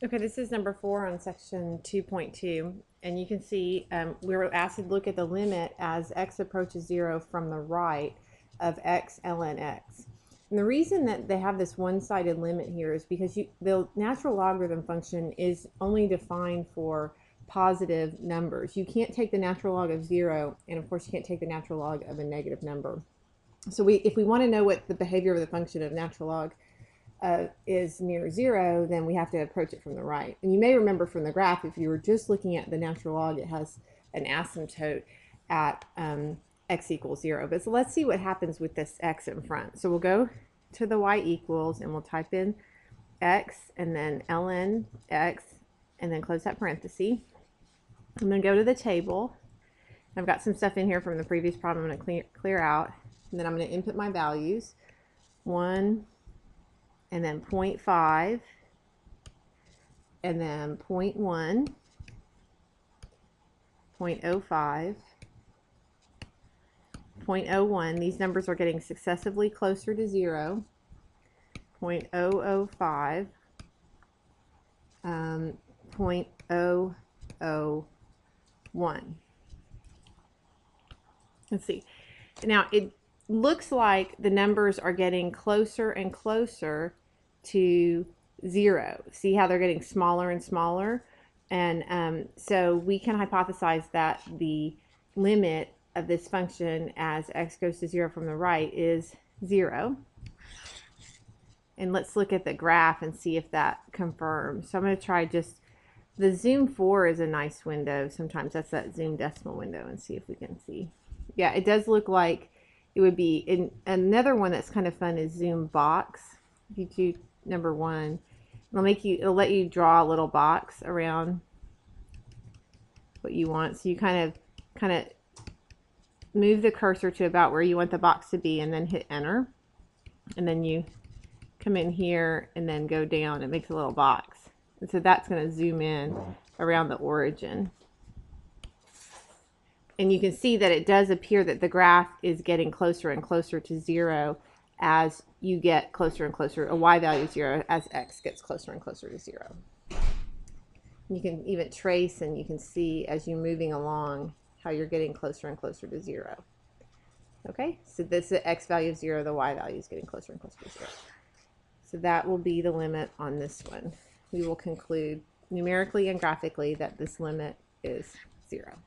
Okay, this is number 4 on section 2.2, and you can see we were asked to look at the limit as x approaches 0 from the right of x ln x. And the reason that they have this one-sided limit here is because the natural logarithm function is only defined for positive numbers. You can't take the natural log of 0, and of course you can't take the natural log of a negative number. So if we want to know what the behavior of the function of natural log is near 0, then we have to approach it from the right. And you may remember from the graph, if you were just looking at the natural log, it has an asymptote at x equals 0. But so let's see what happens with this x in front. So we'll go to the y equals, and we'll type in x, and then ln x, and then close that parenthesis. I'm going to go to the table. I've got some stuff in here from the previous problem I'm going to clear out. And then I'm going to input my values. 1, and then 0.5, and then 0.1, 0.05, 0.01. These numbers are getting successively closer to 0. 0.005, 0.001. Let's see. Now it looks like the numbers are getting closer and closer to 0. See how they're getting smaller and smaller? And so we can hypothesize that the limit of this function as x goes to 0 from the right is 0. And let's look at the graph and see if that confirms. So I'm going to try just the zoom 4 is a nice window. Sometimes that's that zoom decimal window, and see if we can see. Yeah, it does look like it would be in another one that's kind of fun is zoom box. If you do number 1, it'll let you draw a little box around what you want. So you kind of move the cursor to about where you want the box to be, and then hit enter, and then you come in here and then go down. It makes a little box, and so that's going to zoom in around the origin. And you can see that it does appear that the graph is getting closer and closer to 0 as you get closer and closer, a y value 0, as x gets closer and closer to 0. You can even trace, and you can see as you're moving along how you're getting closer and closer to 0. Okay, so this is the x value of 0, the y value is getting closer and closer to 0. So that will be the limit on this one. We will conclude numerically and graphically that this limit is 0.